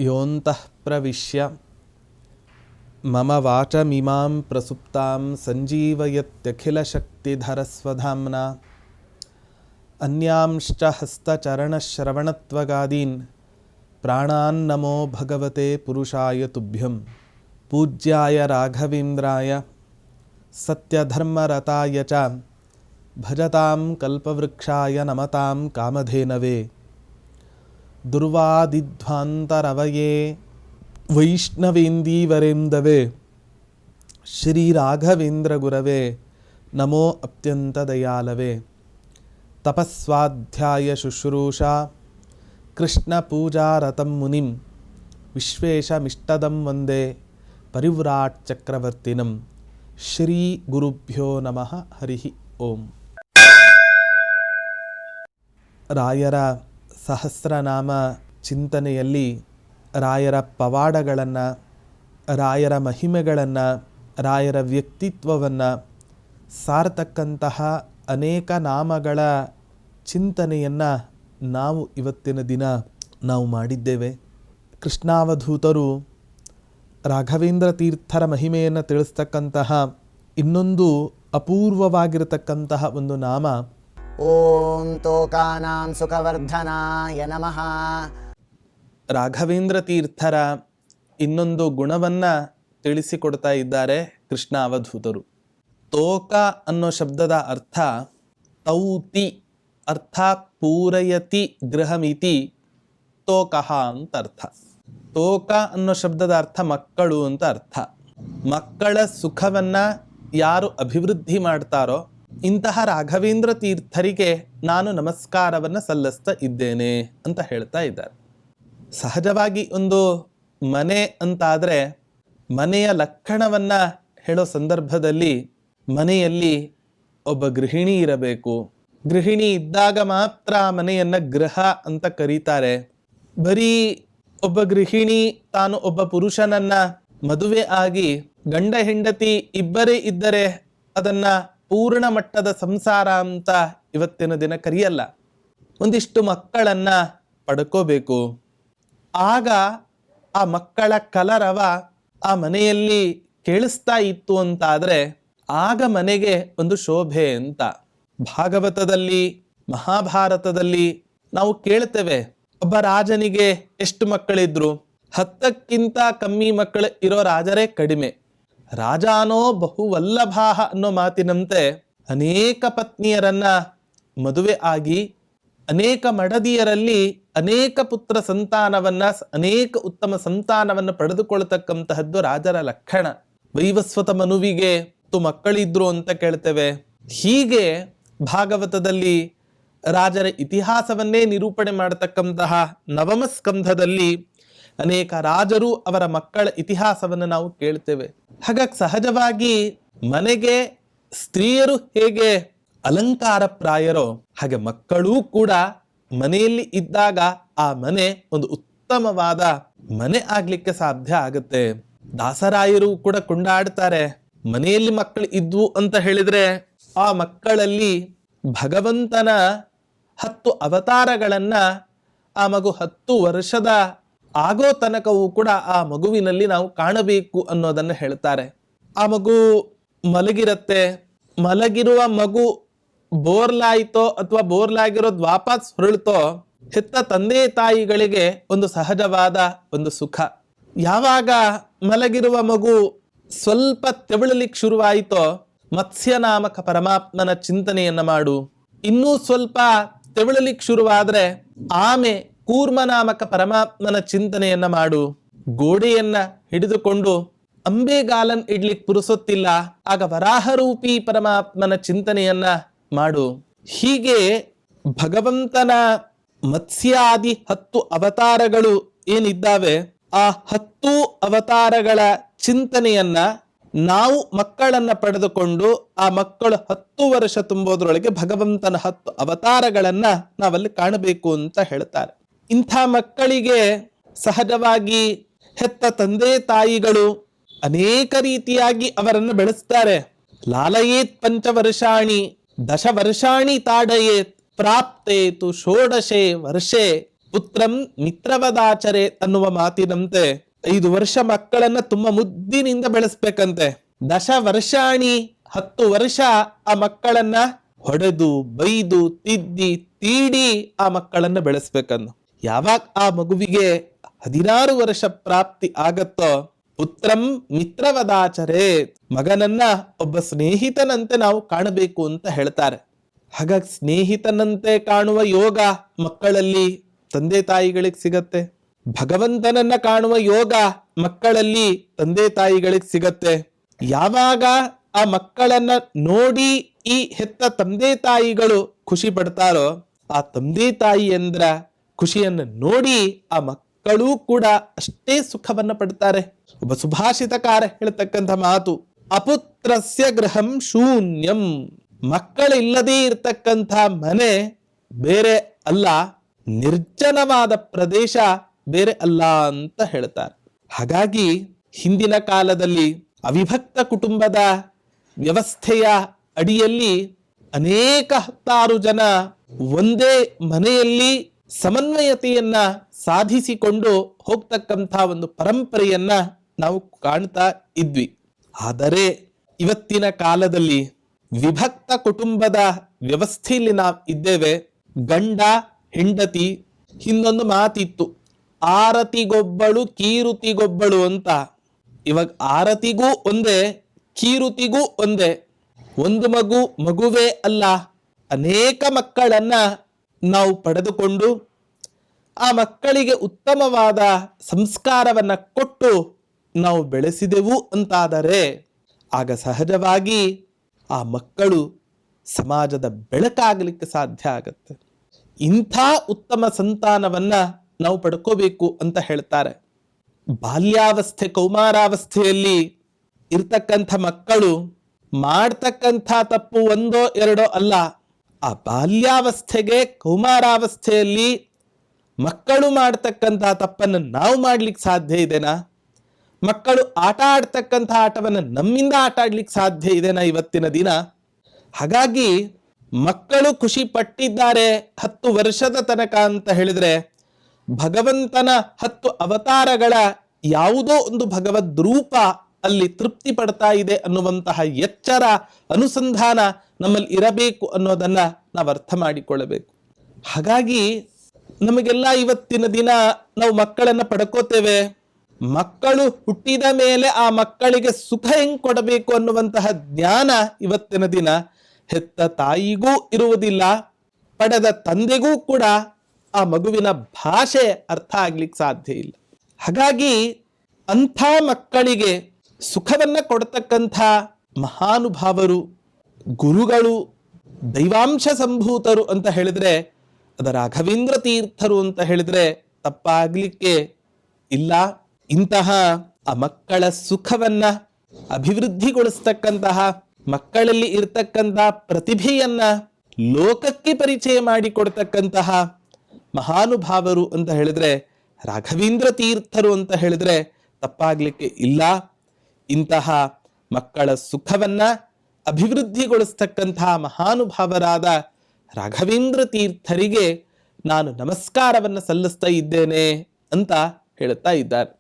ಯೋಂತಃ ಪ್ರವಿಶ್ಯ ಮಮ ವಾಚಮಿಮಾಂ ಪ್ರಸುಪ್ತಾಂ ಸಂಜೀವಯತ್ಯಖಿಲಶಕ್ತಿಧರಸ್ವಧಾಮ್ನಾ ಅನ್ಯಾಂಶ್ಚ ಹಸ್ತಚರಣಶ್ರವಣತ್ವಗಾದೀನ್ ಪ್ರಾಣಾನ್ನಮೋ ಭಗವತೆ ಪುರುಷಾಯ ತುಭ್ಯಂ. ಪೂಜ್ಯಾಯ ರಾಘವೇಂದ್ರಾಯ ಸತ್ಯಧರ್ಮರತಾಯ ಚ ಭಜತಾಂ ಕಲ್ಪವೃಕ್ಷಾಯ ನಮತಾಂ ಕಾಮಧೇನವೇ. ದುರ್ವಾದಿಧ್ವಾಂತರವಯೇ ವೈಷ್ಣವೇಂದೀವರೇಂದವೇ ಶ್ರೀರಾಘವೇಂದ್ರ ಗುರವೇ ನಮೋ ಅತ್ಯಂತದಯಾಲವೇ. ತಪಸ್ವಾಧ್ಯಾಯ ಶುಶ್ರೂಷಾ ಕೃಷ್ಣ ಪೂಜಾರತಂ ಮುನಿಂ ವಿಶ್ವೇಶಮಿಷ್ಟದಂ ವಂದೇ ಪರಿವ್ರಾಟ್ ಚಕ್ರವರ್ತಿನಂ. ಶ್ರೀ ಗುರುಭ್ಯೋ ನಮಃ. ಹರಿ ಓಂ. ರಾಯರ ಸಹಸ್ರನಾಮ ಚಿಂತನೆಯಲ್ಲಿ ರಾಯರ ಪವಾಡಗಳನ್ನು, ರಾಯರ ಮಹಿಮೆಗಳನ್ನು, ರಾಯರ ವ್ಯಕ್ತಿತ್ವವನ್ನು ಸಾರತಕ್ಕಂತಹ ಅನೇಕ ನಾಮಗಳ ಚಿಂತನೆಯನ್ನು ನಾವು ಇವತ್ತಿನ ದಿನ ನಾವು ಮಾಡಿದ್ದೇವೆ. ಕೃಷ್ಣಾವಧೂತರು ರಾಘವೇಂದ್ರ ತೀರ್ಥರ ಮಹಿಮೆಯನ್ನು ತಿಳಿಸ್ತಕ್ಕಂತಹ ಇನ್ನೊಂದು ಅಪೂರ್ವವಾಗಿರತಕ್ಕಂತಹ ಒಂದು ನಾಮ ಓಂ ತೋಕಾನಾಂ ಸುಖವರ್ಧನಾಯ ನಮಃ. ರಾಘವೇಂದ್ರ ತೀರ್ಥರ ಇನ್ನೊಂದು ಗುಣವನ್ನು ತಿಳಿಸಿಕೊಡ್ತಾ ಇದ್ದಾರೆ ಕೃಷ್ಣ ಅವಧೂತರು. ತೋಕ ಅನ್ನೋ ಶಬ್ದದ ಅರ್ಥ ತೌತಿ, ಅರ್ಥಾತ್ ಪೂರಯತಿ ಗೃಹಮಿತಿ ತೋಕಃ ಅಂತ ಅರ್ಥ. ತೋಕ ಅನ್ನೋ ಶಬ್ದದ ಅರ್ಥ ಮಕ್ಕಳು ಅಂತ ಅರ್ಥ. ಮಕ್ಕಳ ಸುಖವನ್ನು ಯಾರು ಅಭಿವೃದ್ಧಿ ಮಾಡ್ತಾರೋ ಇಂತಹ ರಾಘವೇಂದ್ರ ತೀರ್ಥರಿಗೆ ನಾನು ನಮಸ್ಕಾರವನ್ನು ಸಲ್ಲಿಸ್ತಾ ಇದ್ದೇನೆ ಅಂತ ಹೇಳ್ತಾ ಇದ್ದಾರೆ. ಸಹಜವಾಗಿ ಒಂದು ಮನೆ ಅಂತಾದರೆ ಮನೆಯ ಲಕ್ಷಣವನ್ನು ಹೇಳೋ ಸಂದರ್ಭದಲ್ಲಿ ಮನೆಯಲ್ಲಿ ಒಬ್ಬ ಗೃಹಿಣಿ ಇರಬೇಕು. ಗೃಹಿಣಿ ಇದ್ದಾಗ ಮಾತ್ರ ಆ ಮನೆಯನ್ನು ಗೃಹ ಅಂತ ಕರೀತಾರೆ. ಬರೀ ಒಬ್ಬ ಗೃಹಿಣಿ ತಾನು ಒಬ್ಬ ಪುರುಷನನ್ನ ಮದುವೆ ಆಗಿ ಗಂಡ ಹೆಂಡತಿ ಇಬ್ಬರೇ ಇದ್ದರೆ ಅದನ್ನು ಪೂರ್ಣ ಮಟ್ಟದ ಸಂಸಾರ ಅಂತ ಇವತ್ತಿನ ದಿನ ಕರೆಯಲ್ಲ. ಒಂದಿಷ್ಟು ಮಕ್ಕಳನ್ನು ಪಡ್ಕೋಬೇಕು. ಆಗ ಆ ಮಕ್ಕಳ ಕಲರವ ಆ ಮನೆಯಲ್ಲಿ ಕೇಳಿಸ್ತಾ ಇತ್ತು ಅಂತಾದರೆ ಆಗ ಮನೆಗೆ ಒಂದು ಶೋಭೆ ಅಂತ. ಭಾಗವತದಲ್ಲಿ, ಮಹಾಭಾರತದಲ್ಲಿ ನಾವು ಕೇಳ್ತೇವೆ, ಒಬ್ಬ ರಾಜನಿಗೆ ಎಷ್ಟು ಮಕ್ಕಳಿದ್ರು? 10ಕ್ಕಿಂತ ಕಮ್ಮಿ ಮಕ್ಕಳು ಇರೋ ರಾಜರೇ ಕಡಿಮೆ. ರಾಜಾನೋ ಬಹುವಲ್ಲಭಾಹ ಅನ್ನೋ ಮಾತಿನಂತೆ ಅನೇಕ ಪತ್ನಿಯರನ್ನ ಮದುವೆ ಆಗಿ ಅನೇಕ ಮಡದಿಯರಲ್ಲಿ ಅನೇಕ ಪುತ್ರ ಸಂತಾನವನ್ನ, ಅನೇಕ ಉತ್ತಮ ಸಂತಾನವನ್ನು ಪಡೆದುಕೊಳ್ತಕ್ಕಂತಹದ್ದು ರಾಜರ ಲಕ್ಷಣ. ವೈವಸ್ವತ ಮನುವಿಗೆ ಮಕ್ಕಳಿದ್ರು ಅಂತ ಕೇಳ್ತೇವೆ. ಹೀಗೆ ಭಾಗವತದಲ್ಲಿ ರಾಜರ ಇತಿಹಾಸವನ್ನೇ ನಿರೂಪಣೆ ಮಾಡತಕ್ಕಂತಹ ನವಮ ಸ್ಕಂಧದಲ್ಲಿ ಅನೇಕ ರಾಜರು ಅವರ ಮಕ್ಕಳ ಇತಿಹಾಸವನ್ನು ನಾವು ಕೇಳ್ತೇವೆ. ಹಾಗಾಗಿ ಸಹಜವಾಗಿ ಮನೆಗೆ ಸ್ತ್ರೀಯರು ಹೇಗೆ ಅಲಂಕಾರ ಪ್ರಾಯರೋ ಹಾಗೆ ಮಕ್ಕಳೂ ಕೂಡ ಮನೆಯಲ್ಲಿ ಇದ್ದಾಗ ಆ ಮನೆ ಒಂದು ಉತ್ತಮವಾದ ಮನೆ ಆಗ್ಲಿಕ್ಕೆ ಸಾಧ್ಯ ಆಗುತ್ತೆ. ದಾಸರಾಯರು ಕೂಡ ಕೊಂಡಾಡ್ತಾರೆ, ಮನೆಯಲ್ಲಿ ಮಕ್ಕಳು ಇದ್ವು ಅಂತ ಹೇಳಿದ್ರೆ ಆ ಮಕ್ಕಳಲ್ಲಿ ಭಗವಂತನ 10 ಅವತಾರಗಳನ್ನ ಆ ಮಗು 10 ವರ್ಷದ ಆಗೋ ತನಕವೂ ಕೂಡ ಆ ಮಗುವಿನಲ್ಲಿ ನಾವು ಕಾಣಬೇಕು ಅನ್ನೋದನ್ನು ಹೇಳ್ತಾರೆ. ಆ ಮಗು ಮಲಗಿರತ್ತೆ, ಮಲಗಿರುವ ಮಗು ಬೋರ್ಲಾಯಿತೋ ಅಥವಾ ಬೋರ್ಲಾಗಿರೋದು ವಾಪಸ್ ಹೊರಳ್ತೋ ಹೆತ್ತ ತಂದೆ ತಾಯಿಗಳಿಗೆ ಒಂದು ಸಹಜವಾದ ಒಂದು ಸುಖ. ಯಾವಾಗ ಮಲಗಿರುವ ಮಗು ಸ್ವಲ್ಪ ತೆವಳಲಿಕ್ಕೆ ಶುರುವಾಯಿತೋ ಮತ್ಸ್ಯ ನಾಮಕ ಪರಮಾತ್ಮನ ಚಿಂತನೆಯನ್ನ ಮಾಡು. ಇನ್ನೂ ಸ್ವಲ್ಪ ತೆವಳಲಿಕ್ಕೆ ಶುರುವಾದ್ರೆ ಆಮೆ ಕೂರ್ಮ ನಾಮಕ ಪರಮಾತ್ಮನ ಚಿಂತನೆಯನ್ನ ಮಾಡು. ಗೋಡೆಯನ್ನ ಹಿಡಿದುಕೊಂಡು ಅಂಬೆಗಾಲನ್ ಇಡ್ಲಿಕ್ಕೆ ಪುರುಸೊತ್ತಿಲ್ಲ, ಆಗ ವರಾಹರೂಪಿ ಪರಮಾತ್ಮನ ಚಿಂತನೆಯನ್ನ ಮಾಡು. ಹೀಗೆ ಭಗವಂತನ ಮತ್ಸ್ಯಾದಿ 10 ಅವತಾರಗಳು ಏನಿದ್ದಾವೆ ಆ 10 ಅವತಾರಗಳ ಚಿಂತನೆಯನ್ನ ನಾವು ಮಕ್ಕಳನ್ನ ಪಡೆದುಕೊಂಡು ಆ ಮಕ್ಕಳು 10 ವರ್ಷ ತುಂಬೋದ್ರೊಳಗೆ ಭಗವಂತನ 10 ಅವತಾರಗಳನ್ನ ನಾವಲ್ಲಿ ಕಾಣಬೇಕು ಅಂತ ಹೇಳ್ತಾರೆ. ಇಂಥ ಮಕ್ಕಳಿಗೆ ಸಹಜವಾಗಿ ಹೆತ್ತ ತಂದೆ ತಾಯಿಗಳು ಅನೇಕ ರೀತಿಯಾಗಿ ಅವರನ್ನು ಬೆಳೆಸ್ತಾರೆ. ಲಾಲಯೇತ್ 5 ವರ್ಷಾಣಿ 10 ವರ್ಷಾಣಿ ತಾಡಯೇತ್ ಪ್ರಾಪ್ತೇತು 16 ವರ್ಷೆ ಪುತ್ರಂ ಮಿತ್ರವದಾಚರೆ ಅನ್ನುವ ಮಾತಿನಂತೆ 5 ವರ್ಷ ಮಕ್ಕಳನ್ನ ತುಂಬಾ ಮುದ್ದಿನಿಂದ ಬೆಳೆಸ್ಬೇಕಂತೆ. 10 ವರ್ಷಾಣಿ 10 ವರ್ಷ ಆ ಮಕ್ಕಳನ್ನ ಹೊಡೆದು ಬೈದು ತಿದ್ದಿ ತೀಡಿ ಆ ಮಕ್ಕಳನ್ನ ಬೆಳೆಸ್ಬೇಕನ್ನು. ಯಾವಾಗ ಆ ಮಗುವಿಗೆ 16 ವರ್ಷ ಪ್ರಾಪ್ತಿ ಆಗತ್ತೋ ಪುತ್ರಂ ಮಿತ್ರವದಾಚರೆ, ಮಗನನ್ನ ಒಬ್ಬ ಸ್ನೇಹಿತನಂತೆ ನಾವು ಕಾಣಬೇಕು ಅಂತ ಹೇಳ್ತಾರೆ. ಹಾಗಾಗಿ ಸ್ನೇಹಿತನಂತೆ ಕಾಣುವ ಯೋಗ ಮಕ್ಕಳಲ್ಲಿ ತಂದೆ ತಾಯಿಗಳಿಗೆ ಸಿಗತ್ತೆ. ಭಗವಂತನನ್ನ ಕಾಣುವ ಯೋಗ ಮಕ್ಕಳಲ್ಲಿ ತಂದೆ ತಾಯಿಗಳಿಗೆ ಸಿಗತ್ತೆ. ಯಾವಾಗ ಆ ಮಕ್ಕಳನ್ನ ನೋಡಿ ಈ ಹೆತ್ತ ತಂದೆ ತಾಯಿಗಳು ಖುಷಿ ಪಡ್ತಾರೋ ಆ ತಂದೆ ತಾಯಿಯಂದ್ರ ಖುಷಿಯನ್ನು ನೋಡಿ ಆ ಮಕ್ಕಳು ಕೂಡ ಅಷ್ಟೇ ಸುಖವನ್ನ ಪಡ್ತಾರೆ. ಒಬ್ಬ ಸುಭಾಷಿತಕಾರ ಹೇಳ್ತಕ್ಕಂಥ ಮಾತು, ಅಪುತ್ರಸ್ಯ ಗೃಹಂ ಶೂನ್ಯಂ, ಮಕ್ಕಳಿಲ್ಲದೇ ಇರ್ತಕ್ಕಂಥ ಮನೆ ಬೇರೆ ಅಲ್ಲ, ನಿರ್ಜನವಾದ ಪ್ರದೇಶ ಬೇರೆ ಅಲ್ಲ ಅಂತ ಹೇಳ್ತಾರೆ. ಹಾಗಾಗಿ ಹಿಂದಿನ ಕಾಲದಲ್ಲಿ ಅವಿಭಕ್ತ ಕುಟುಂಬದ ವ್ಯವಸ್ಥೆಯ ಅಡಿಯಲ್ಲಿ ಅನೇಕ 10 ಜನ ಒಂದೇ ಮನೆಯಲ್ಲಿ ಸಮನ್ವಯತೆಯನ್ನ ಸಾಧಿಸಿಕೊಂಡು ಹೋಗ್ತಕ್ಕಂಥ ಒಂದು ಪರಂಪರೆಯನ್ನ ನಾವು ಕಾಣ್ತಾ ಇದ್ವಿ. ಆದರೆ ಇವತ್ತಿನ ಕಾಲದಲ್ಲಿ ವಿಭಕ್ತ ಕುಟುಂಬದ ವ್ಯವಸ್ಥೆಯಲ್ಲಿ ನಾವು ಇದ್ದೇವೆ. ಗಂಡ ಹೆಂಡತಿ, ಹಿಂದೊಂದು ಮಾತಿತ್ತು ಆರತಿಗೊಬ್ಬಳು ಕೀರುತಿಗೊಬ್ಬಳು ಅಂತ. ಇವಾಗ ಆರತಿಗೂ ಒಂದೇ ಕೀರುತಿಗೂ ಒಂದೇ. ಒಂದು ಮಗುವೇ ಅಲ್ಲ, ಅನೇಕ ಮಕ್ಕಳನ್ನ ನಾವು ಪಡೆದುಕೊಂಡು ಆ ಮಕ್ಕಳಿಗೆ ಉತ್ತಮವಾದ ಸಂಸ್ಕಾರವನ್ನ ಕೊಟ್ಟು ನಾವು ಬೆಳೆಸಿದೆವು ಅಂತಾದರೆ ಆಗ ಸಹಜವಾಗಿ ಆ ಮಕ್ಕಳು ಸಮಾಜದ ಬೆಳಕಾಗಲಿಕ್ಕೆ ಸಾಧ್ಯ ಆಗತ್ತೆ. ಇಂಥ ಉತ್ತಮ ಸಂತಾನವನ್ನ ನಾವು ಪಡ್ಕೋಬೇಕು ಅಂತ ಹೇಳ್ತಾರೆ. ಬಾಲ್ಯಾವಸ್ಥೆ ಕೌಮಾರಾವಸ್ಥೆಯಲ್ಲಿ ಇರ್ತಕ್ಕಂಥ ಮಕ್ಕಳು ಮಾಡ್ತಕ್ಕಂಥ ತಪ್ಪು 1 2 ಅಲ್ಲ. ಆ ಬಾಲ್ಯಾವಸ್ಥೆಗೆ ಕೌಮಾರಾವಸ್ಥೆಯಲ್ಲಿ ಮಕ್ಕಳು ಮಾಡ್ತಕ್ಕಂಥ ತಪ್ಪನ್ನು ನಾವು ಮಾಡ್ಲಿಕ್ಕೆ ಸಾಧ್ಯ ಇದೆನಾ? ಮಕ್ಕಳು ಆಟ ಆಡ್ತಕ್ಕಂಥ ಆಟವನ್ನು ನಮ್ಮಿಂದ ಆಟ ಆಡ್ಲಿಕ್ಕೆ ಸಾಧ್ಯ ಇದೆನಾ ಇವತ್ತಿನ ದಿನ? ಹಾಗಾಗಿ ಮಕ್ಕಳು ಖುಷಿ ಪಟ್ಟಿದ್ದಾರೆ 10 ವರ್ಷದ ತನಕ ಅಂತ ಹೇಳಿದ್ರೆ ಭಗವಂತನ 10 ಅವತಾರಗಳ ಯಾವುದೋ ಒಂದು ಭಗವದ್ ರೂಪ ಅಲ್ಲಿ ತೃಪ್ತಿ ಪಡ್ತಾ ಇದೆ ಅನ್ನುವಂತಹ ಎಚ್ಚರ ಅನುಸಂಧಾನ ನಮ್ಮಲ್ಲಿ ಇರಬೇಕು ಅನ್ನೋದನ್ನ ನಾವು ಅರ್ಥ ಮಾಡಿಕೊಳ್ಳಬೇಕು. ಹಾಗಾಗಿ ನಮಗೆಲ್ಲ ಇವತ್ತಿನ ದಿನ ನಾವು ಮಕ್ಕಳನ್ನ ಪಡ್ಕೋತೇವೆ. ಮಕ್ಕಳು ಹುಟ್ಟಿದ ಮೇಲೆ ಆ ಮಕ್ಕಳಿಗೆ ಸುಖ ಹೆಂಗ್ ಕೊಡಬೇಕು ಅನ್ನುವಂತಹ ಜ್ಞಾನ ಇವತ್ತಿನ ದಿನ ಹೆತ್ತ ತಾಯಿಗೂ ಇರುವುದಿಲ್ಲ, ಪಡೆದ ತಂದೆಗೂ ಕೂಡ ಆ ಮಗುವಿನ ಭಾಷೆ ಅರ್ಥ ಆಗ್ಲಿಕ್ಕೆ ಸಾಧ್ಯ ಇಲ್ಲ. ಹಾಗಾಗಿ ಅಂಥ ಮಕ್ಕಳಿಗೆ ಸುಖವನ್ನ ಕೊಡ್ತಕ್ಕಂಥ ಮಹಾನುಭಾವರು, ಗುರುಗಳು, ದೈವಾಂಶ ಸಂಭೂತರು ಅಂತ ಹೇಳಿದ್ರೆ ಅದು ರಾಘವೇಂದ್ರ ತೀರ್ಥರು ಅಂತ ಹೇಳಿದ್ರೆ ತಪ್ಪಾಗ್ಲಿಕ್ಕೆ ಇಲ್ಲ. ಇಂತಹ ಆ ಮಕ್ಕಳ ಸುಖವನ್ನ ಅಭಿವೃದ್ಧಿಗೊಳಿಸ್ತಕ್ಕಂತಹ, ಮಕ್ಕಳಲ್ಲಿ ಇರ್ತಕ್ಕಂತಹ ಪ್ರತಿಭೆಯನ್ನ ಲೋಕಕ್ಕೆ ಪರಿಚಯ ಮಾಡಿಕೊಡ್ತಕ್ಕಂತಹ ಮಹಾನುಭಾವರು ಅಂತ ಹೇಳಿದ್ರೆ ರಾಘವೇಂದ್ರ ತೀರ್ಥರು ಅಂತ ಹೇಳಿದ್ರೆ ತಪ್ಪಾಗ್ಲಿಕ್ಕೆ ಇಲ್ಲ. ಇಂತಹ ಮಕ್ಕಳ ಸುಖವನ್ನ ಅಭಿವೃದ್ಧಿಗೊಳಿಸ್ತಕ್ಕಂತಹ ಮಹಾನುಭಾವರಾದ ರಾಘವೇಂದ್ರ ತೀರ್ಥರಿಗೆ ನಾನು ನಮಸ್ಕಾರವನ್ನು ಸಲ್ಲಿಸ್ತಾ ಇದ್ದೇನೆ ಅಂತ ಹೇಳ್ತಾ ಇದ್ದಾರೆ.